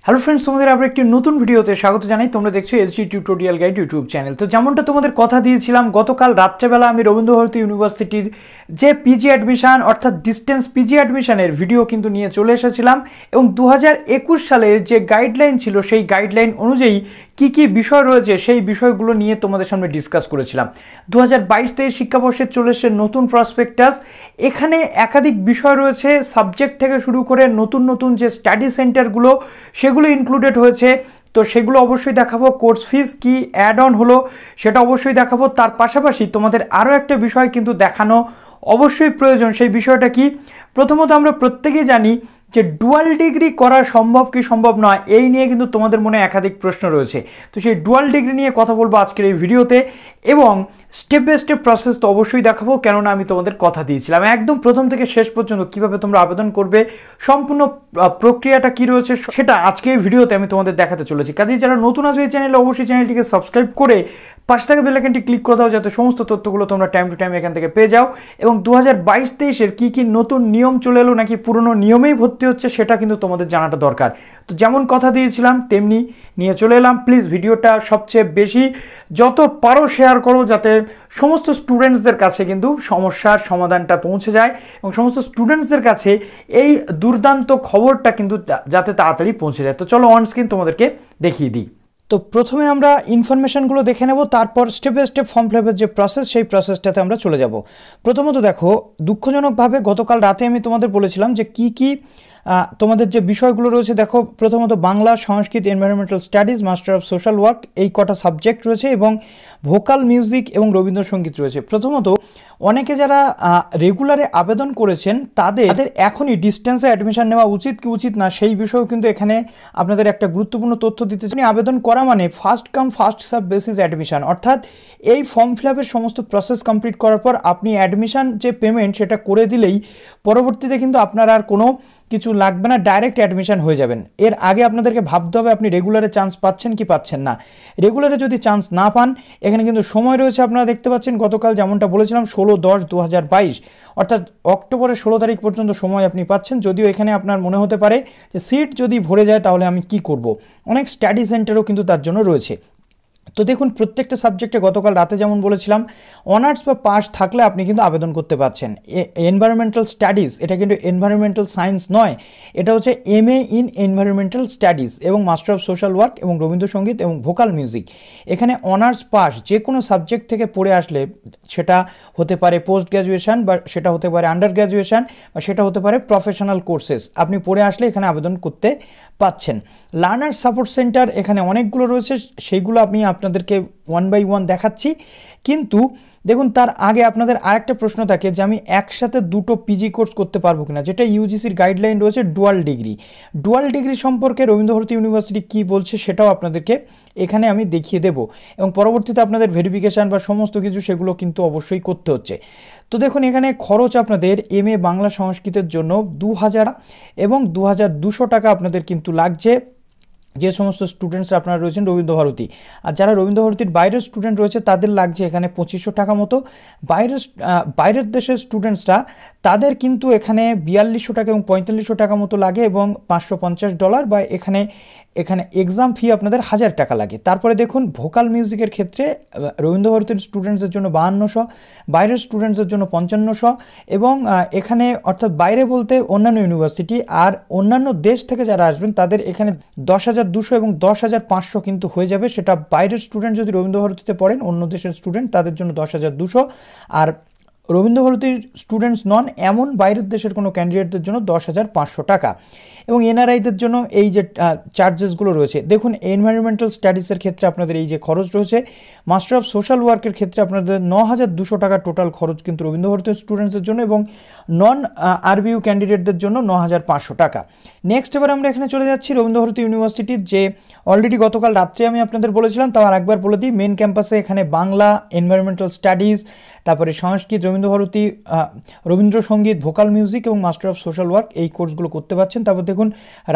Hello friends, তোমাদের আবার একটি নতুন ভিডিওতে স্বাগত জানাই। তোমরা দেখছো SG tutorial guide YouTube channel. তো যেমনটা তোমাদের কথা দিয়েছিলাম, গতকাল রাত্রেবেলা আমি রবীন্দ্র ভারতী ইউনিভার্সিটির যে পিজি অ্যাডমিশন অর্থাৎ ডিস্টেন্স পিজি অ্যাডমিশনের ভিডিও কিন্তু নিয়ে চলে এসেছিলাম এবং 2021 সালের যে গাইডলাইন ছিল সেই গাইডলাইন অনুযায়ী কি কি বিষয় রয়েছে সেই বিষয়গুলো নিয়ে তোমাদের সামনে ডিসকাস করেছিলাম। 2022-23 শিক্ষাবর্ষের চলে এসেছে নতুন প্রসপেক্টাস। এখানে একাধিক বিষয় রয়েছে, সাবজেক্ট থেকে শুরু করে নতুন নতুন যে স্টাডি সেন্টারগুলো সেগুলো ইনক্লুডেড হয়েছে। তো সেগুলো অবশ্যই দেখাবো। কোর্স ফিস কি অ্যাড অন হলো সেটা অবশ্যই দেখাবো। তার পাশাপাশি তোমাদের আরও একটা বিষয় কিন্তু দেখানো অবশ্যই প্রয়োজন। সেই বিষয়টা কি? প্রথমত আমরা প্রত্যেকেই জানি যে ডুয়াল ডিগ্রি করা সম্ভব কি সম্ভব নয়, এই নিয়ে কিন্তু তোমাদের মনে একাধিক প্রশ্ন রয়েছে। তো সেই ডুয়াল ডিগ্রি নিয়ে কথা বলবো আজকের এই ভিডিওতে এবং স্টেপ বাই স্টেপ প্রসেস তো অবশ্যই দেখাবো, কেননা আমি তোমাদের কথা দিয়েছিলাম একদম প্রথম থেকে শেষ পর্যন্ত কিভাবে তোমরা আবেদন করবে, সম্পূর্ণ প্রক্রিয়াটা কি রয়েছে সেটা আজকে এই ভিডিওতে আমি তোমাদের দেখাতে চলেছি। কাজেই যারা নতুন আছে এই চ্যানেলে অবশ্যই চ্যানেলটিকে সাবস্ক্রাইব করে পাশে থাকা বেল আইকনটি ক্লিক করে দাও, যাতে সমস্ত তথ্যগুলো তোমরা টাইম টু টাইম এখান থেকে পেয়ে যাও। এবং 2022-23-এর কী কী নতুন নিয়ম চলে এলো নাকি পুরনো নিয়মেই ভর্তি হচ্ছে সেটা কিন্তু তোমাদের জানাটা দরকার। তো যেমন কথা দিয়েছিলাম তেমনি নিয়ে চলে এলাম। প্লিজ ভিডিওটা সবচেয়ে বেশি যত পারো শেয়ার করো, যাতে সমস্ত স্টুডেন্টসদের কাছে কিন্তু সমস্যার সমাধানটা পৌঁছে যায় এবং সমস্ত স্টুডেন্টসদের কাছে এই দুর্দান্ত খবরটা কিন্তু যাতে তাড়াতাড়ি পৌঁছে যায়। তো চলো অন স্ক্রিন তোমাদেরকে দেখিয়ে দিই। তো প্রথমে আমরা ইনফরমেশনগুলো দেখে নেব, তারপর step by step form fill আপের যে প্রসেস সেই প্রসেসটাতে আমরা চলে যাব। প্রথমত দেখো, দুঃখজনকভাবে গতকাল রাতে আমি তোমাদের বলেছিলাম যে কি কি তোমাদের যে বিষয়গুলো রয়েছে। দেখো, প্রথমত Bangla, Sanskrit, environmental studies, master of social work, এই কটা সাবজেক্ট রয়েছে এবং ভোকাল মিউজিক এবং রবীন্দ্রসঙ্গীত রয়েছে। প্রথমত অনেকে যারা রেগুলারে আবেদন করেছেন তাদের এখনই ডিস্টেন্সে অ্যাডমিশন নেওয়া উচিত কি উচিত না সেই বিষয়েও কিন্তু এখানে আপনাদের একটা গুরুত্বপূর্ণ তথ্য দিতে চাই। আবেদন করা মানে first come first serve basis admission, অর্থাৎ এই ফর্ম ফিল আপের সমস্ত প্রসেস কমপ্লিট করার পর আপনি অ্যাডমিশন যে পেমেন্ট সেটা করে দিলেই পরবর্তীতে কিন্তু আপনার আর কোনো কিছু লাগবে না, ডাইরেক্ট অ্যাডমিশন হয়ে যাবেন। এর আগে আপনাদেরকে ভাবতে হবে আপনি রেগুলারে চান্স পাচ্ছেন কি পাচ্ছেন না। রেগুলারে যদি চান্স না পান, এখানে কিন্তু সময় রয়েছে। আপনারা দেখতে পাচ্ছেন গতকাল যেমনটা বলেছিলাম 16/10/2022, অর্থাৎ অক্টোবরের 16 তারিখ পর্যন্ত সময় আপনি পাচ্ছেন। যদিও এখানে আপনার মনে হতে পারে যে সিট যদি ভরে যায় তাহলে আমি কি করব, অনেক স্টাডি সেন্টারও কিন্তু তার জন্য রয়েছে। তো দেখুন, প্রত্যেকটা সাবজেক্টে গতকাল রাতে যেমন বলেছিলাম অনার্স বা পাস থাকলে আপনি কিন্তু আবেদন করতে পারছেন। এনভায়রনমেন্টাল স্টাডিজ, এটা কিন্তু এনভায়রনমেন্টাল সায়েন্স নয়, এটা হচ্ছে MA ইন এনভায়রনমেন্টাল স্টাডিজ এবং মাস্টার অফ সোশ্যাল ওয়ার্ক এবং রবীন্দ্রসঙ্গীত এবং ভোকাল মিউজিক। এখানে অনার্স পাস যে কোনো সাবজেক্ট থেকে পড়ে আসলে, সেটা হতে পারে পোস্ট গ্র্যাজুয়েশন বা সেটা হতে পারে আন্ডার গ্র্যাজুয়েশন বা সেটা হতে পারে প্রফেশনাল কোর্সেস, আপনি পড়ে আসলে এখানে আবেদন করতে পাচ্ছেন। লার্নার সাপোর্ট সেন্টার এখানে অনেকগুলো রয়েছে, সেইগুলো আমি আপনাদেরকে ওয়ান বাই ওয়ান দেখাচ্ছি। কিন্তু দেখুন, তার আগে আপনাদের আরেকটা প্রশ্ন থাকে যে আমি একসাথে দুটো পিজি কোর্স করতে পারবো কিনা, যেটা ইউজিসির গাইডলাইন রয়েছে ডুয়াল ডিগ্রি। ডুয়াল ডিগ্রি সম্পর্কে রবীন্দ্র ভারতী ইউনিভার্সিটি কী বলছে সেটাও আপনাদেরকে এখানে আমি দেখিয়ে দেবো এবং পরবর্তীতে আপনাদের ভেরিফিকেশান বা সমস্ত কিছু সেগুলো কিন্তু অবশ্যই করতে হচ্ছে। তো দেখুন, এখানে খরচ আপনাদের MA বাংলা সংস্কৃতের জন্য 2000 এবং 2200 টাকা আপনাদের কিন্তু লাগছে, যে সমস্ত স্টুডেন্টস আপনারা রয়েছেন রবীন্দ্র ভারতী। আর যারা রবীন্দ্র ভারতীর বাইরের স্টুডেন্ট রয়েছে তাদের লাগছে এখানে 2500 টাকা মতো। বাইরের দেশের স্টুডেন্টসরা তাদের কিন্তু এখানে 4200 টাকা এবং 4500 টাকা মতো লাগে এবং $550 বা এখানে এক্সাম ফি আপনাদের 1000 টাকা লাগে। তারপরে দেখুন, ভোকাল মিউজিকের ক্ষেত্রে রবীন্দ্র ভারতীর স্টুডেন্টসদের জন্য 5200, বাইরের স্টুডেন্টসদের জন্য 5500 এবং এখানে অর্থাৎ বাইরে বলতে অন্যান্য ইউনিভার্সিটি, আর অন্যান্য দেশ থেকে যারা আসবেন তাদের এখানে 10,200 এবং 10,500 কিন্তু হয়ে যাবে। সেটা বাইরের স্টুডেন্ট যদি রবীন্দ্র ভারতীতে পড়েন, অন্য দেশের স্টুডেন্ট তাদের জন্য 10,200, আর রবীন্দ্র ভারতীর স্টুডেন্টস নন এমন বাইরের দেশের কোনো ক্যান্ডিডেটদের জন্য 10,500 টাকা। এবং এনআরআইদের জন্য এই যে চার্জেসগুলো রয়েছে, দেখুন এনভায়রনমেন্টাল স্টাডিজের ক্ষেত্রে আপনাদের এই যে খরচ রয়েছে, মাস্টার অফ সোশ্যাল ওয়ার্কের ক্ষেত্রে আপনাদের 9,200 টাকা টোটাল খরচ কিন্তু রবীন্দ্র ভারতীর স্টুডেন্টসদের জন্য এবং নন RBU ক্যান্ডিডেটদের জন্য 9,500 টাকা। নেক্সট এবার আমরা এখানে চলে যাচ্ছি রবীন্দ্র ভারতী ইউনিভার্সিটির, যে অলরেডি গতকাল রাত্রে আমি আপনাদের বলেছিলাম, তাও আরেকবার বলে দিই। মেন ক্যাম্পাসে এখানে বাংলা, এনভায়রনমেন্টাল স্টাডিজ, তারপরে সংস্কৃত, রবীন্দ্র ভারতী, রবীন্দ্রসঙ্গীত, ভোকাল মিউজিক এবং মাস্টার অফ সোশ্যাল ওয়ার্ক এই কোর্সগুলো করতে পারছেন। তারপর দেখুন,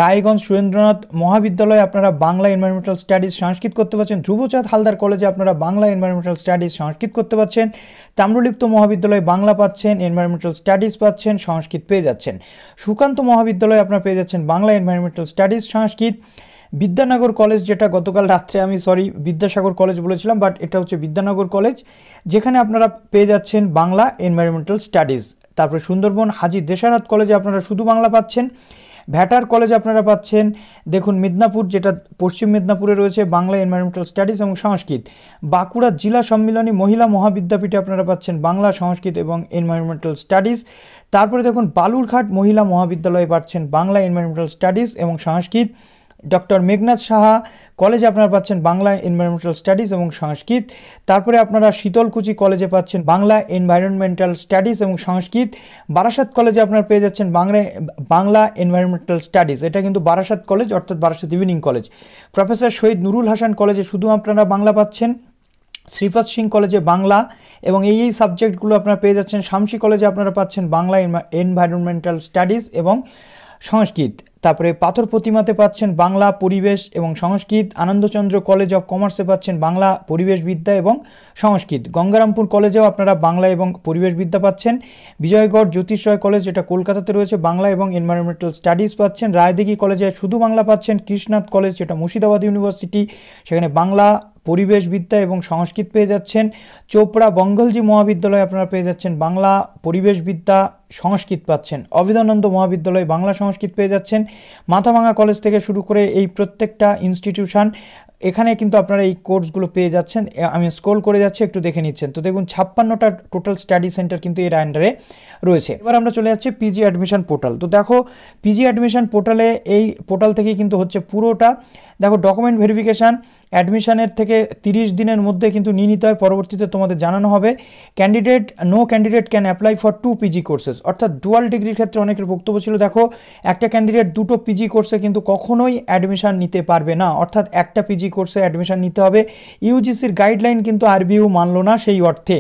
রায়গঞ্জ সুরেন্দ্রনাথ মহাবিদ্যালয়ে আপনারা বাংলা, এনভায়রনমেন্টাল স্টাডিজ, সংস্কৃত করতে পারছেন। ধ্রুবচাঁদ হালদার কলেজে আপনারা বাংলা, এনভায়রনমেন্টাল স্টাডিজ, সংস্কৃত করতে পারছেন। তাম্রলিপ্ত মহাবিদ্যালয়ে বাংলা পাচ্ছেন, এনভায়রনমেন্টাল স্টাডিজ পাচ্ছেন, সংস্কৃত পেয়ে যাচ্ছেন। সুকান্ত মহাবিদ্যালয়ে আপনারা পেয়ে যাচ্ছেন বাংলা, এনভায়রনমেন্টাল স্টাডিজ, সংস্কৃত। বিদ্যানগর কলেজ, যেটা গতকাল রাত্রে আমি বিদ্যাসাগর কলেজ বলেছিলাম, বাট এটা হচ্ছে বিদ্যানগর কলেজ, যেখানে আপনারা পেয়ে যাচ্ছেন বাংলা এনভায়রনমেন্টাল স্টাডিজ। তারপরে সুন্দরবন হাজী দেশারাত কলেজে আপনারা শুধু বাংলা পাচ্ছেন। ভ্যাটার কলেজে আপনারা পাচ্ছেন, দেখুন মিদনাপুর, যেটা পশ্চিম মেদিনীপুরে রয়েছে, বাংলা এনভায়রনমেন্টাল স্টাডিজ এবং সংস্কৃত। বাঁকুড়া জেলা সম্মিলনী মহিলা মহাবিদ্যাপীঠে আপনারা পাচ্ছেন বাংলা, সংস্কৃত এবং এনভায়রনমেন্টাল স্টাডিজ। তারপরে দেখুন বালুরঘাট মহিলা মহাবিদ্যালয়ে পাচ্ছেন বাংলা এনভায়রনমেন্টাল স্টাডিজ এবং সংস্কৃত। ডক্টর মেঘনাথ সাহা কলেজে আপনারা পাচ্ছেন বাংলা এনভায়রনমেন্টাল স্টাডিজ এবং সংস্কৃত। তারপরে আপনারা শীতলকুচি কলেজে পাচ্ছেন বাংলা এনভায়রনমেন্টাল স্টাডিজ এবং সংস্কৃত। বারাসাত কলেজে আপনারা পেয়ে যাচ্ছেন বাংলা এনভায়রনমেন্টাল স্টাডিজ, এটা কিন্তু বারাসাত কলেজ অর্থাৎ বারাসাত ইভিনিং কলেজ। প্রফেসর শহীদ নুরুল হাসান কলেজে শুধু আপনারা বাংলা পাচ্ছেন। শ্রীপাদ সিং কলেজে বাংলা এবং এই সাবজেক্টগুলো আপনারা পেয়ে যাচ্ছেন। শামসি কলেজে আপনারা পাচ্ছেন বাংলা এনভায়রনমেন্টাল স্টাডিজ এবং সংস্কৃত। তারপরে পাথর প্রতিমাতে পাচ্ছেন বাংলা, পরিবেশ এবং সংস্কৃত। আনন্দচন্দ্র কলেজ অফ কমার্সে পাচ্ছেন বাংলা, পরিবেশবিদ্যা এবং সংস্কৃত। গঙ্গারামপুর কলেজেও আপনারা বাংলা এবং পরিবেশবিদ্যা পাচ্ছেন। বিজয়গড় জ্যোতিষ রয় কলেজ, যেটা কলকাতাতে রয়েছে, বাংলা এবং এনভায়রনমেন্টাল স্টাডিজ পাচ্ছেন। রায়দিঘি কলেজে শুধু বাংলা পাচ্ছেন। কৃষ্ণনাথ কলেজ, যেটা মুর্শিদাবাদ ইউনিভার্সিটি, সেখানে বাংলা, পরিবেশবিদ্যা এবং সংস্কৃত পেয়ে যাচ্ছেন। চোপড়া বঙ্গলজি মহাবিদ্যালয়ে আপনারা পেয়ে যাচ্ছেন বাংলা, পরিবেশবিদ্যা, সংস্কৃত পাচ্ছেন। অবিধানন্দ মহাবিদ্যালয়ে বাংলা, সংস্কৃত পেয়ে যাচ্ছেন। মাথাভাঙা কলেজ থেকে শুরু করে এই প্রত্যেকটা ইনস্টিটিউশন, এখানে কিন্তু আপনারা এই কোর্সগুলো পেয়ে যাচ্ছেন। আমি স্ক্রল করে যাচ্ছি, একটু দেখে নিচ্ছেন। তো দেখুন 56টা টোটাল স্টাডি সেন্টার কিন্তু এর আন্ডারে রয়েছে। এবার আমরা চলে যাচ্ছি পিজি অ্যাডমিশন পোর্টাল। তো দেখো পিজি অ্যাডমিশন পোর্টালে, এই পোর্টাল থেকেই কিন্তু হচ্ছে পুরোটা। দেখো ডকুমেন্ট ভেরিফিকেশান অ্যাডমিশনের থেকে 30 দিনের মধ্যে কিন্তু নিয়ে নিতে হয়, পরবর্তীতে তোমাদের জানানো হবে। No candidate can apply for 2 PG courses, অর্থাৎ ডুয়াল ডিগ্রির ক্ষেত্রে অনেকের বক্তব্য ছিল। দেখো একটা ক্যান্ডিডেট দুটো পিজি কোর্সে কিন্তু কখনোই অ্যাডমিশন নিতে পারবে না, অর্থাৎ একটা পিজি কোর্সে অ্যাডমিশন নিতে হবে। ইউজিসির গাইডলাইন কিন্তু আরবিইউ মানলো না সেই অর্থে।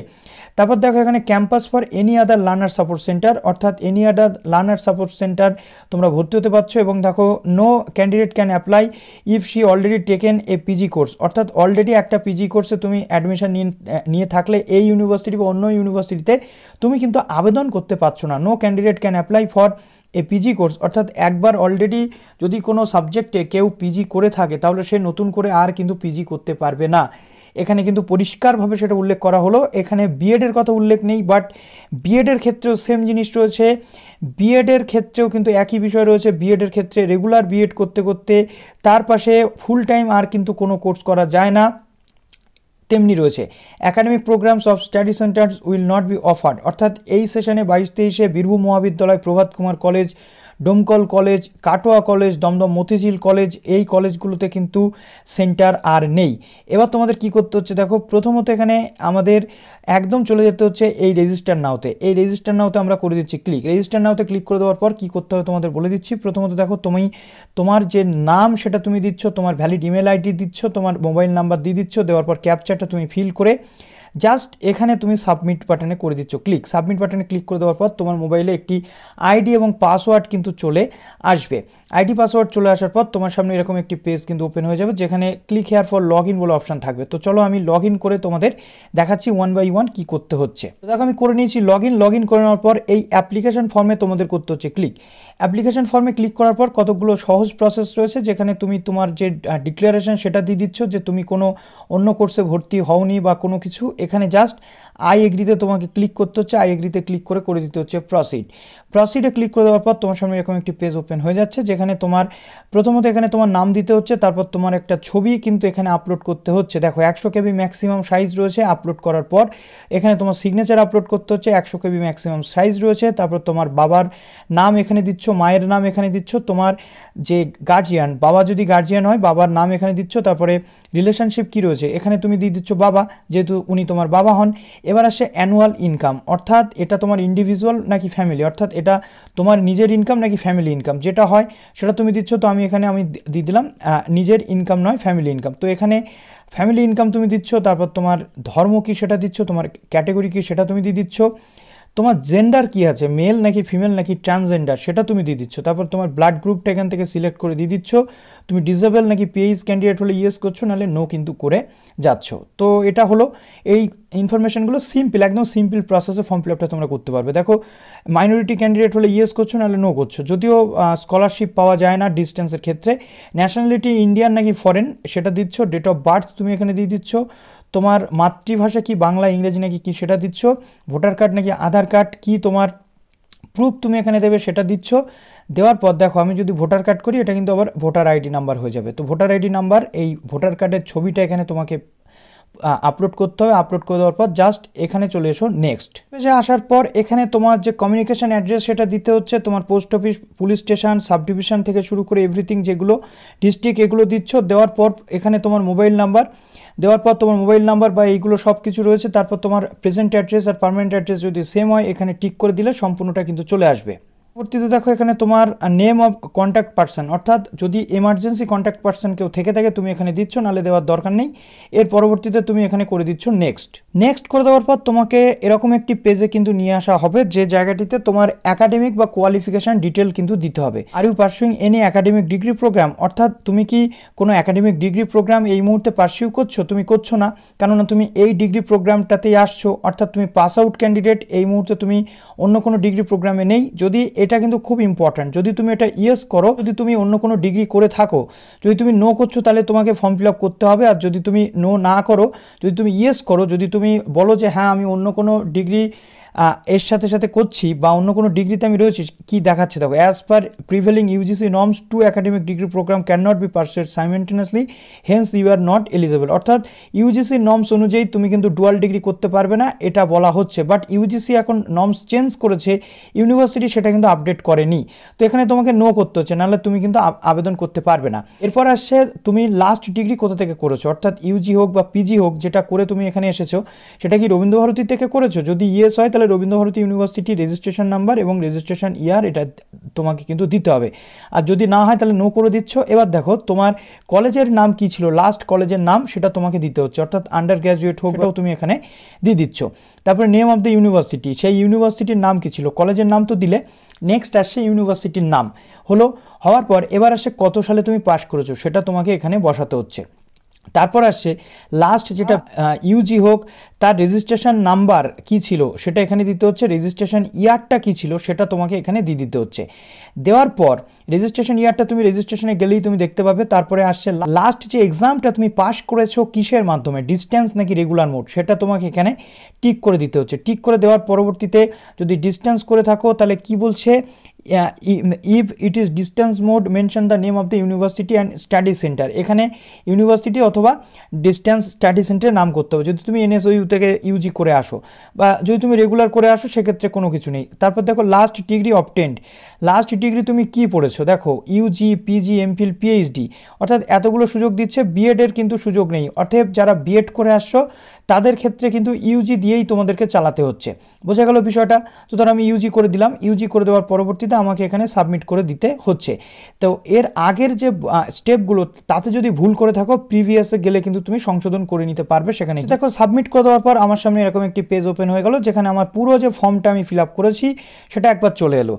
তারপর দেখো এখানে campus for any other learner support centre, অর্থাৎ any other learner support centre তোমরা ভর্তি হতে পারছো। এবং দেখো no candidate can apply if she already taken a PG course, অর্থাৎ অলরেডি একটা পিজি কোর্সে তুমি অ্যাডমিশন নিয়ে থাকলে এই ইউনিভার্সিটি বা অন্য ইউনিভার্সিটিতে তুমি কিন্তু আবেদন করতে পারছো না। No candidate can apply for a PG course, অর্থাৎ একবার অলরেডি যদি কোনো সাবজেক্টে কেউ পিজি করে থাকে তাহলে সে নতুন করে আর কিন্তু পিজি করতে পারবে না। এখানে কিন্তু পরিষ্কারভাবে সেটা উল্লেখ করা হলো। এখানে বিএডের কথা উল্লেখ নেই, বাট বিএডের ক্ষেত্রেও সেম জিনিস রয়েছে। বিএডের ক্ষেত্রেও কিন্তু একই বিষয় রয়েছে। বিএডের ক্ষেত্রে রেগুলার বিএড করতে করতে তার পাশে ফুল টাইম আর কিন্তু কোনো কোর্স করা যায় না। তেমনি রয়েছে academic programmes of study centres will not be offered, অর্থাৎ এই সেশনে 22-23 বীরভূম মহাবিদ্যালয়, Prabhat Kumar college, Domkal college, Katwa college, Dumdum Motijheel college, এই কলেজগুলোতে কিন্তু সেন্টার আর নেই। এবার তোমাদের কি করতে হচ্ছে, দেখো প্রথমত এখানে আমাদের একদম চলে যেতে হচ্ছে এই রেজিস্টার নাওতে। এই রেজিস্টার নাওতে আমরা করে দিচ্ছি ক্লিক। রেজিস্টার নাওতে ক্লিক করে দেওয়ার পর কী করতে হবে তোমাদের বলে দিচ্ছি। প্রথমত দেখো তোমার যে নাম সেটা তুমি দিচ্ছ, তোমার ভ্যালিড ইমেল আইডি দিচ্ছ, তোমার মোবাইল নাম্বার দিয়ে দিচ্ছ, দেওয়ার পর ক্যাপচাটা তুমি ফিল করে জাস্ট এখানে তুমি সাবমিট বাটনে করে দিচ্ছ ক্লিক। সাবমিট বাটনে ক্লিক করে দেওয়ার পর তোমার মোবাইলে একটি আইডি এবং পাসওয়ার্ড কিন্তু চলে আসবে। আইডি পাসওয়ার্ড চলে আসার পর তোমার সামনে এরকম একটি পেজ কিন্তু ওপেন হয়ে যাবে, যেখানে click here for log in বলে অপশান থাকবে। তো চলো আমি লগ ইন করে তোমাদের দেখাচ্ছি 1 by 1 কী করতে হচ্ছে। তো দেখো আমি করে নিয়েছি লগ ইন করে নেওয়ার পর এই অ্যাপ্লিকেশন ফর্মে তোমাদের করতে হচ্ছে ক্লিক। অ্যাপ্লিকেশন ফর্মে ক্লিক করার পর কতগুলো সহজ প্রসেস রয়েছে, যেখানে তুমি তোমার যে ডিক্লারেশন সেটা দিয়ে দিচ্ছ যে তুমি কোনো অন্য কোর্সে ভর্তি হওনি বা কোনো কিছু। এখানে জাস্ট আই এগ্রিতে তোমাকে ক্লিক করতে হচ্ছে। আই এগ্রিতে ক্লিক করে দিতে হচ্ছে প্রসিডে ক্লিক করে দেওয়ার পর তোমার সামনে এরকম একটি পেজ ওপেন হয়ে যাচ্ছে, যেখানে তোমার প্রথমত এখানে তোমার নাম দিতে হচ্ছে, তারপর তোমার একটা ছবি কিন্তু এখানে আপলোড করতে হচ্ছে। দেখো 100 KB ম্যাক্সিমাম সাইজ রয়েছে। আপলোড করার পর এখানে তোমার সিগনেচার আপলোড করতে হচ্ছে, 100 KB ম্যাক্সিমাম সাইজ রয়েছে। তারপর তোমার বাবার নাম এখানে দিচ্ছ, মায়ের নাম এখানে দিচ্ছ, তোমার যে গার্জিয়ান, বাবা যদি গার্জিয়ান হয় বাবার নাম এখানে দিচ্ছ। তারপরে রিলেশনশিপ কি রয়েছে এখানে তুমি দিয়ে দিচ্ছ বাবা, যেহেতু উনি তোমার বাবা হন। এবার আসে অ্যানুয়াল ইনকাম, অর্থাৎ এটা তোমার ইন্ডিভিজুয়াল নাকি ফ্যামিলি, অর্থাৎ এটা তোমার নিজের ইনকাম নাকি ফ্যামিলি ইনকাম, যেটা হয় সেটা তুমি দিচ্ছ। তো আমি এখানে দিয়ে দিলাম নিজের ইনকাম নয় ফ্যামিলি ইনকাম। তো এখানে ফ্যামিলি ইনকাম তুমি দিচ্ছ। তারপর তোমার ধর্ম কি সেটা দিচ্ছ, তোমার ক্যাটেগরি কি সেটা তুমি দিয়ে দিচ্ছ। তোমার জেন্ডার কি আছে, মেল নাকি ফিমেল নাকি ট্রান্সজেন্ডার, সেটা তুমি দিয়ে দিচ্ছ। তারপর তোমার ব্লাড গ্রুপটা এখান থেকে সিলেক্ট করে দিয়ে দিচ্ছ। তুমি ডিসেবল নাকি পিএইচ ক্যান্ডিডেট হলে ইয়েস করছো, নাহলে নো কিন্তু করে যাচ্ছ। তো এটা হলো এই ইনফরমেশনগুলো সিম্পল, একদম সিম্পল প্রসেসে ফর্ম ফিল আপটা তোমরা করতে পারবে। দেখো মাইনরিটি ক্যান্ডিডেট হলে ইয়েস করছো, নাহলে নো করছো। যদিও স্কলারশিপ পাওয়া যায় না ডিস্টেন্সের ক্ষেত্রে। ন্যাশনালিটি ইন্ডিয়ান নাকি ফরেন সেটা দিচ্ছ। ডেট অফ বার্থ তুমি এখানে দিয়ে দিচ্ছ। তোমার মাতৃভাষা কি বাংলা, ইংরেজি নাকি কি সেটা দিচ্ছ। ভোটার কার্ড নাকি আধার কার্ড, কি তোমার প্রুফ তুমি এখানে দেবে সেটা দিচ্ছ। দেওয়ার পর দেখো আমি যদি ভোটার কার্ড করি, এটা কিন্তু আবার ভোটার আইডি নাম্বার হয়ে যাবে। তো ভোটার আইডি নাম্বার, এই ভোটার কার্ডের ছবিটা এখানে তোমাকে আপলোড করতে হবে। আপলোড করে দেওয়ার পর জাস্ট এখানে চলে এসো নেক্সট পেজে। আসার পর এখানে তোমার যে কমিউনিকেশন অ্যাড্রেস সেটা দিতে হচ্ছে। তোমার post office, police station, sub division থেকে শুরু করে এভরিথিং যেগুলো ডিস্ট্রিক্ট, এগুলো দিচ্ছ। দেওয়ার পর এখানে তোমার মোবাইল নাম্বার, দেওয়ার পর তোমার মোবাইল নাম্বার বা এইগুলো সব কিছু রয়েছে। তারপর তোমার প্রেজেন্ট অ্যাড্রেস আর পার্মানেন্ট অ্যাড্রেস যদি সেম হয় এখানে টিক করে দিলে সম্পূর্ণটা কিন্তু চলে আসবে। পরবর্তীতে দেখো এখানে তোমার নেম অফ কন্ট্যাক্ট পার্সন, অর্থাৎ যদি এমার্জেন্সি কন্ট্যাক্ট পার্সন কেউ থেকে থাকে তুমি এখানে দিচ্ছ, নাহলে দেওয়ার দরকার নেই। এর পরবর্তীতে তুমি এখানে করে দিচ্ছ নেক্সট করে দেওয়ার পর তোমাকে এরকম একটি পেজে কিন্তু নিয়ে আসা হবে, যে জায়গাটিতে তোমার একাডেমিক বা কোয়ালিফিকেশান ডিটেল কিন্তু দিতে হবে। Are you pursuing any academic degree programme, অর্থাৎ তুমি কি কোনো একাডেমিক ডিগ্রি প্রোগ্রাম এই মুহূর্তে পারসিউ করছো? তুমি করছো না, কেননা তুমি এই ডিগ্রি প্রোগ্রামটাতেই আসছো, অর্থাৎ তুমি পাস আউট ক্যান্ডিডেট। এই মুহূর্তে তুমি অন্য কোনো ডিগ্রি প্রোগ্রামে নেই। যদি এটা কিন্তু খুব ইম্পর্ট্যান্ট, যদি তুমি এটা ইয়েস করো, যদি তুমি অন্য কোনো ডিগ্রি করে থাকো, যদি তুমি নো করছো তাহলে তোমাকে ফর্ম ফিল আপ করতে হবে। আর যদি তুমি নো না করো, যদি তুমি ইয়েস করো, যদি তুমি বলো যে হ্যাঁ আমি অন্য কোনো ডিগ্রি এর সাথে সাথে করছি বা অন্য কোনো ডিগ্রিতে আমি রয়েছি, কি দেখাচ্ছে দেখো, as per prevailing UGC norms two academic degree programme can not be pursued simultaneously, hence you are not eligible. অর্থাৎ ইউজিসি নর্মস অনুযায়ী তুমি কিন্তু ডুয়াল ডিগ্রি করতে পারবে না, এটা বলা হচ্ছে। বাট ইউজিসি এখন নর্মস চেঞ্জ করেছে, ইউনিভার্সিটি সেটা কিন্তু আপডেট করেনি। তো এখানে তোমাকে নো করতে হচ্ছে, নাহলে তুমি কিন্তু আবেদন করতে পারবে না। এরপর আসছে তুমি লাস্ট ডিগ্রি কোথা থেকে করেছো, অর্থাৎ ইউজি হোক বা পিজি হোক, যেটা করে তুমি এখানে এসেছো সেটা কি রবীন্দ্র ভারতী থেকে করেছো? যদি ইয়েস হয় তাহলে Rabindra Bharati university registration number এবং রেজিস্ট্রেশন ইয়ার এটা তোমাকে কিন্তু দিতে হবে। আর যদি না হয় তাহলে নো করে দিচ্ছ। এবার দেখো তোমার কলেজের নাম কি ছিল, লাস্ট কলেজের নাম সেটা তোমাকে দিতে হচ্ছে, অর্থাৎ আন্ডার গ্র্যাজুয়েট হোক তুমি এখানে দিয়ে দিচ্ছ। তারপরে নেম অফ দ্য ইউনিভার্সিটি, সেই ইউনিভার্সিটির নাম কি ছিল, কলেজের নাম তো দিলে। নেক্সট আসছে ইউনিভার্সিটির নাম, হওয়ার পর এবার আসে কত সালে তুমি পাস করেছো সেটা তোমাকে এখানে বসাতে হচ্ছে। তারপর আসছে লাস্ট যেটা ইউজি হোক তার রেজিস্ট্রেশন নাম্বার কি ছিল সেটা এখানে দিতে হচ্ছে। রেজিস্ট্রেশন ইয়ারটা কি ছিল সেটা তোমাকে এখানে দিয়ে দিতে হচ্ছে। দেওয়ার পর রেজিস্ট্রেশন ইয়ারটা তুমি রেজিস্ট্রেশনে গেলেই তুমি দেখতে পাবে। তারপরে আসছে লাস্ট যে এক্সামটা তুমি পাস করেছো কিসের মাধ্যমে, ডিস্টেন্স নাকি রেগুলার মোড, সেটা তোমাকে এখানে টিক করে দিতে হচ্ছে। টিক করে দেওয়ার পরবর্তীতে যদি ডিস্টেন্স করে থাকো তাহলে কি বলছে, if it is distance mode mention the name of the university and study center, এখানে ইউনিভার্সিটি অথবা ডিস্টেন্স স্টাডি সেন্টারের নাম করতে হবে। যদি তুমি এনএসইউ থেকে ইউজি করে আসো বা যদি তুমি রেগুলার করে আসো সেক্ষেত্রে কোনো কিছু নেই। তারপর দেখো last degree obtained, last degree তুমি কি পড়েছো, দেখো ইউজি, পিজি, এমফিল, পিএইচডি, অর্থাৎ এতগুলো সুযোগ দিচ্ছে। বিএডের কিন্তু সুযোগ নেই, অর্থাৎ যারা বিএড করে আসছো তাদের ক্ষেত্রে কিন্তু ইউজি দিয়েই তোমাদেরকে চালাতে হচ্ছে। বোঝা গেল বিষয়টা? তো ধর আমি ইউজি করে দিলাম, ইউজি করে দেওয়ার পরবর্তীতে আমাকে এখানে সাবমিট করে দিতে হচ্ছে। তো এর আগের যে স্টেপগুলো তাতে যদি ভুল করে থাকো প্রিভিয়াসে গেলে কিন্তু তুমি সংশোধন করে নিতে পারবে সেখানে। দেখো সাবমিট করে দেওয়ার পর আমার সামনে এরকম একটি পেজ ওপেন হয়ে গেল, যেখানে আমার পুরো যে ফর্মটা আমি ফিল আপ করেছি সেটা একবার চলে এলো।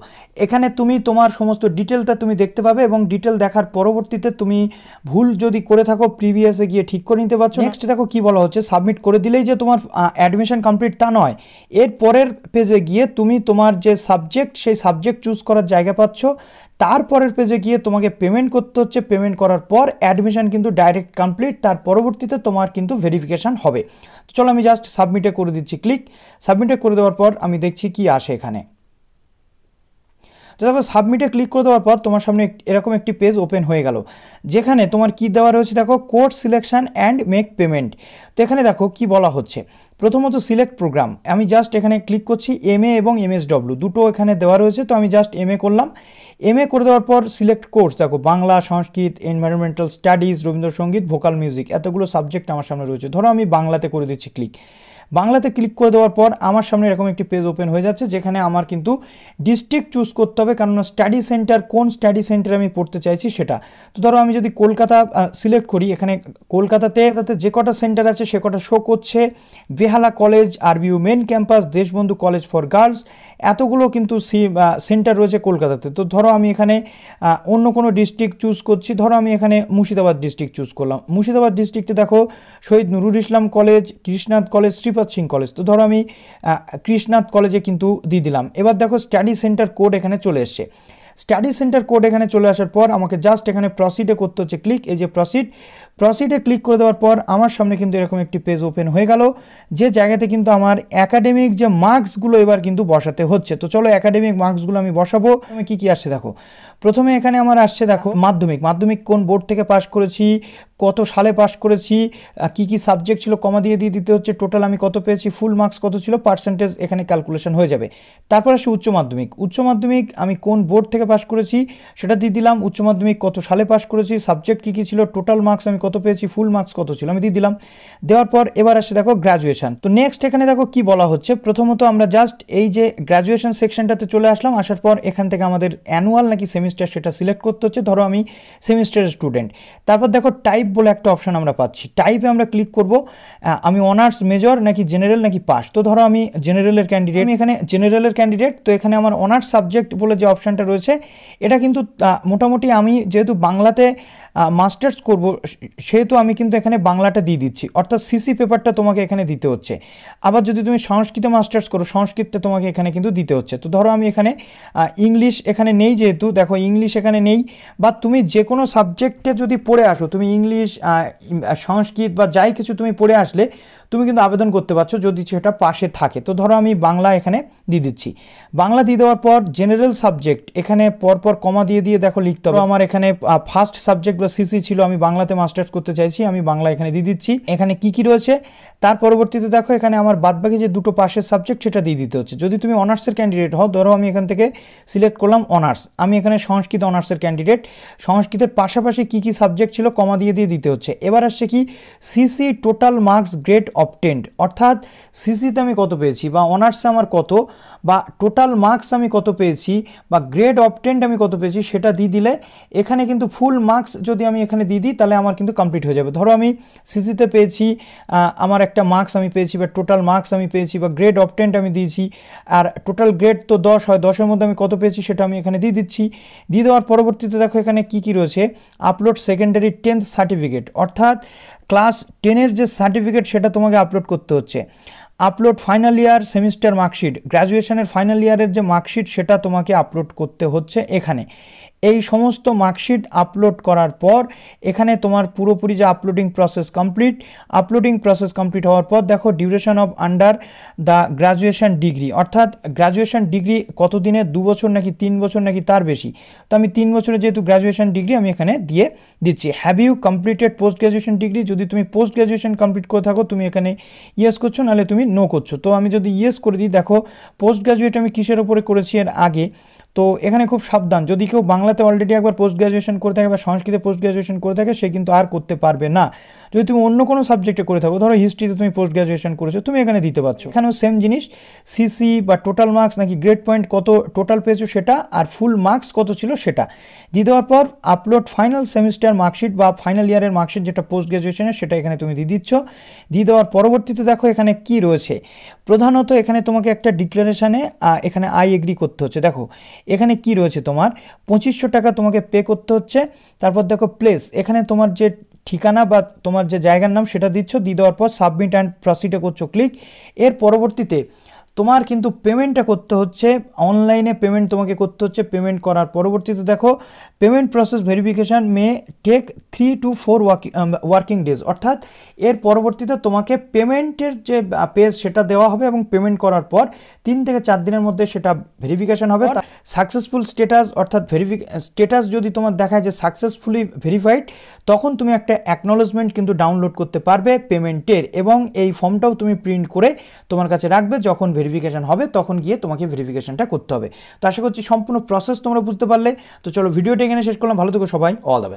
এখানে তুমি তোমার সমস্ত ডিটেলটা তুমি দেখতে পাবে এবং ডিটেল দেখার পরবর্তীতে তুমি ভুল যদি করে থাকো প্রিভিয়াসে গিয়ে ঠিক করে নিতে পারছো। নেক্সট দেখো কি বলা হচ্ছে, সাবমিট করে দিলেই যে তোমার অ্যাডমিশন কমপ্লিট তা নয়, এর পরের পেজে গিয়ে তুমি তোমার যে সাবজেক্ট সেই সাবজেক্ট চুজ করার জায়গা পাচ্ছ। তারপরের পেজে গিয়ে তোমাকে পেমেন্ট করতে হচ্ছে। পেমেন্ট করার পর অ্যাডমিশন কিন্তু ডাইরেক্ট কমপ্লিট, তার পরবর্তীতে তোমার কিন্তু ভেরিফিকেশান হবে। তো চলো আমি জাস্ট সাবমিটে করে দিচ্ছি ক্লিক। সাবমিটে করে দেওয়ার পর আমি দেখছি কি আসে এখানে। তো দেখো সাবমিটে ক্লিক করে দেওয়ার পর তোমার সামনে এরকম একটি পেজ ওপেন হয়ে গেল, যেখানে তোমার কি দেওয়া রয়েছে দেখো, course selection and make payment. তো এখানে দেখো কি বলা হচ্ছে, প্রথমত সিলেক্ট প্রোগ্রাম, আমি জাস্ট এখানে ক্লিক করছি। এমএ এবং এমএসডব্লিউ দুটো এখানে দেওয়া রয়েছে, তো আমি জাস্ট এমএ করলাম। এমএ করে দেওয়ার পর সিলেক্ট কোর্স, দেখো Bangla, Sanskrit, environmental studies, Rabindrasangeet, vocal music, এতগুলো সাবজেক্ট আমার সামনে রয়েছে। ধরো আমি বাংলাতে করে দিচ্ছি ক্লিক। বাংলাতে ক্লিক করে দেওয়ার পর আমার সামনে এরকম একটি পেজ ওপেন হয়ে যাচ্ছে, যেখানে আমার কিন্তু ডিস্ট্রিক্ট চুজ করতে হবে, কারণ স্টাডি সেন্টার কোন স্টাডি সেন্টারে আমি পড়তে চাইছি সেটা। তো ধরো আমি যদি কলকাতা সিলেক্ট করি, এখানে কলকাতাতে যে কটা সেন্টার আছে সে কটা শো করছে। Behala college, RBU main campus, Deshbandhu college for girls, এতগুলো কিন্তু সেন্টার রয়েছে কলকাতাতে। তো ধরো আমি এখানে অন্য কোনো ডিস্ট্রিক্ট চুজ করছি, ধরো আমি এখানে মুর্শিদাবাদ ডিস্ট্রিক্ট চুজ করলাম। মুর্শিদাবাদ ডিস্ট্রিক্টে দেখো Shahid Nurul Islam college, Krishnath college, Sripat Singh college. তো ধরো আমি কৃষ্ণনাথ কলেজে কিন্তু দিয়ে দিলাম। এবার দেখো স্টাডি সেন্টার কোড এখানে চলে এসছে। স্টাডি সেন্টার কোড এখানে চলে আসার পর আমাকে জাস্ট এখানে প্রসিডে করতে হচ্ছে ক্লিক। এই যে প্রসিডে ক্লিক করে দেওয়ার পর আমার সামনে কিন্তু এরকম একটি পেজ ওপেন হয়ে গেল, যে জায়গাতে কিন্তু আমার একাডেমিক যে মার্কসগুলো এবার কিন্তু বসাতে হচ্ছে। তো চলো একাডেমিক মার্কসগুলো আমি বসাবো। আমি কি আসছে দেখো, প্রথমে এখানে আমার আসছে দেখো মাধ্যমিক কোন বোর্ড থেকে পাস করেছি, কত সালে পাস করেছি, কি কি সাবজেক্ট ছিল কমা দিয়ে দিতে হচ্ছে, টোটাল আমি কত পেয়েছি, ফুল মার্কস কত ছিল, পার্সেন্টেজ এখানে ক্যালকুলেশন হয়ে যাবে। তারপর আসে উচ্চ মাধ্যমিক আমি কোন বোর্ড থেকে পাস করেছি সেটা দিয়ে দিলাম, উচ্চ মাধ্যমিক কত সালে পাস করেছি, সাবজেক্ট কী কী ছিল, টোটাল মার্কস আমি কত পেয়েছি, ফুল মার্কস কত ছিল আমি দিয়ে দিলাম। দেওয়ার পর এবার আসে দেখো গ্র্যাজুয়েশন। তো নেক্সট এখানে দেখো কি বলা হচ্ছে, প্রথমত আমরা জাস্ট এই যে গ্র্যাজুয়েশন সেকশনটাতে চলে আসলাম। আসার পর এখান থেকে আমাদের অ্যানুয়াল নাকি সেমিস্টার সেটা সিলেক্ট করতে হচ্ছে। ধরো আমি সেমিস্টারের স্টুডেন্ট। তারপর দেখো টাইপ বলে একটা অপশন আমরা পাচ্ছি, টাইপে আমরা ক্লিক করব, আমি অনার্স, মেজর নাকি জেনারেল নাকি পাস। তো ধরো আমি জেনারেলের ক্যান্ডিডেট, আমি এখানে জেনারেলের ক্যান্ডিডেট। তো এখানে আমার অনার্স সাবজেক্ট বলে যে অপশনটা রয়েছে, এটা কিন্তু মোটামুটি আমি যেহেতু বাংলাতে মাস্টার্স করব সেহেতু আমি কিন্তু এখানে বাংলাটা দিয়ে দিচ্ছি, অর্থাৎ সিসি পেপারটা তোমাকে এখানে দিতে হচ্ছে। আবার যদি তুমি সংস্কৃতে মাস্টার্স করো, সংস্কৃতটা তোমাকে এখানে কিন্তু দিতে হচ্ছে। তো ধরো আমি এখানে ইংলিশ এখানে নেই, যেহেতু দেখো ইংলিশ এখানে নেই, বা তুমি যে কোনো সাবজেক্টে যদি পড়ে আসো, তুমি ইংলিশ, সংস্কৃত বা যাই কিছু তুমি পড়ে আসলে তুমি কিন্তু আবেদন করতে পারছো যদি সেটা পাশে থাকে। তো ধরো আমি বাংলা এখানে দিয়ে দিচ্ছি। বাংলা দিয়ে দেওয়ার পর জেনারেল সাবজেক্ট এখানে পরপর কমা দিয়ে দেখো লিখতে হবে। আমার এখানে ফার্স্ট সাবজেক্ট বা সিসি ছিল, আমি বাংলাতে মাস্টার্স করতে চাইছি, আমি বাংলা এখানে দিয়ে দিচ্ছি। এখানে কি রয়েছে তার পরবর্তীতে দেখো এখানে আমার বাদবাকি যে দুটো পাশের সাবজেক্ট সেটা দিয়ে দিতে হচ্ছে। যদি তুমি অনার্সের ক্যান্ডিডেট হও, ধরো আমি এখান থেকে সিলেক্ট করলাম অনার্স, আমি এখানে সংস্কৃত অনার্সের ক্যান্ডিডেট, সংস্কৃতের পাশাপাশি কি সাবজেক্ট ছিল কমা দিয়ে দিতে হচ্ছে। এবার আসছে কি CC total marks grade obtained, অর্থাৎ সিসিতে আমি কত পেয়েছি বা অনার্সে আমার কত বা টোটাল মার্কস আমি কত পেয়েছি বা গ্রেড অবটেন্ড আমি কত পেয়েছি সেটা দিয়ে দিলে এখানে কিন্তু ফুল মার্কস যদি আমি এখানে দিয়ে দিই তাহলে আমার কিন্তু কমপ্লিট হয়ে যাবে। ধরো আমি সিসিতে পেয়েছি আমার একটা মার্কস আমি পেয়েছি বা টোটাল মার্কস আমি পেয়েছি বা গ্রেড অবটেন্ড আমি দিয়েছি, আর টোটাল গ্রেড তো 10 হয়, 10-এর মধ্যে আমি কত পেয়েছি সেটা আমি এখানে দিয়ে দিচ্ছি। দিয়ে দেওয়ার পরবর্তীতে দেখো এখানে কি রয়েছে, আপলোড সেকেন্ডারি 10th সার্টিফিকেট, অর্থাৎ ক্লাস 10-এর যে সার্টিফিকেট সেটা তোমাকে আপলোড করতে হচ্ছে। Upload final year semester marksheet, গ্র্যাজুয়েশনের ফাইনাল ইয়ারের যে মার্কশিট সেটা তোমাকে আপলোড করতে হচ্ছে এখানে। এই সমস্ত মার্কশিট আপলোড করার পর এখানে তোমার পুরোপুরি যে আপলোডিং প্রসেস কমপ্লিট হওয়ার পর দেখো duration of under the graduation degree, অর্থাৎ গ্র্যাজুয়েশন ডিগ্রি কত দিনে, 2 বছর নাকি 3 বছর নাকি তার বেশি। তো আমি 3 বছরের যেহেতু গ্র্যাজুয়েশন ডিগ্রি আমি এখানে দিয়ে দিচ্ছি। Have you completed post graduation degree, যদি তুমি পোস্ট গ্র্যাজুয়েশন কমপ্লিট করে থাকো তুমি এখানে ইয়েস করছো, নাহলে তুমি নো করছো। তো আমি যদি ইয়েস করে দিই, দেখো পোস্ট গ্র্যাজুয়েট আমি কিসের ওপরে করেছি এর আগে। তো এখানে খুব সাবধান, যদি কেউ বাংলাতে অলরেডি একবার পোস্ট গ্র্যাজুয়েশন করে থাকে বা সংস্কৃতে পোস্ট গ্র্যাজুয়েশন করে থাকে সে কিন্তু আর করতে পারবে না। যদি তুমি অন্য কোনো সাবজেক্টে করে থাকো, ধরো হিস্ট্রিতে তুমি পোস্ট গ্র্যাজুয়েশন করেছো, তুমি এখানে দিতে পারছো। এখানেও সেম জিনিস, সিসি বা টোটাল মার্কস নাকি গ্রেড পয়েন্ট কত টোটাল পেয়েছো সেটা, আর ফুল মার্কস কত ছিল সেটা দিয়ে দেওয়ার পর আপলোড ফাইনাল সেমিস্টার মার্কশিট বা ফাইনাল ইয়ারের মার্কশিট যেটা পোস্ট গ্র্যাজুয়েশনের সেটা এখানে তুমি দিয়ে দিচ্ছ। দিয়ে দেওয়ার পরবর্তীতে দেখো এখানে কি রয়েছে, প্রধানত এখানে তোমাকে একটা ডিক্লারেশনে এখানে আই এগ্রি করতে হচ্ছে। দেখো এখানে কি রয়েছে, তোমার 2500 টাকা তোমাকে পে করতে হচ্ছে। তারপর দেখো প্লেস, এখানে তোমার যে ঠিকানা বা তোমার যে জায়গার নাম সেটা দিচ্ছ, দিয়ে দেওয়ার পর সাবমিট অ্যান্ড প্রসিডে করছো ক্লিক। এর পরবর্তীতে তোমার কিন্তু পেমেন্টটা করতে হচ্ছে, অনলাইনে পেমেন্ট তোমাকে করতে হচ্ছে। পেমেন্ট করার পরবর্তীতে দেখো payment process verification may take 3 to 4 working days, অর্থাৎ এর পরবর্তীতে তোমাকে পেমেন্টের যে পেজ সেটা দেওয়া হবে এবং পেমেন্ট করার পর 3 থেকে 4 দিনের মধ্যে সেটা ভেরিফিকেশান হবে। সাকসেসফুল স্ট্যাটাস, অর্থাৎ স্ট্যাটাস যদি তোমার দেখায় যে সাকসেসফুলি ভেরিফাইড, তখন তুমি একটা অ্যাকনোলেজমেন্ট কিন্তু ডাউনলোড করতে পারবে পেমেন্টের, এবং এই ফর্মটাও তুমি প্রিন্ট করে তোমার কাছে রাখবে। যখন ভেরিফিকেশন হবে তখন গিয়ে তোমাকে ভেরিফিকেশনটা করতে হবে। তো আশা করছি সম্পূর্ণ প্রসেস তোমরা বুঝতে পারলে। তো চলো ভিডিওটা এখানে শেষ করলাম, ভালো থেকো সবাই, অল দ্য বেস্ট।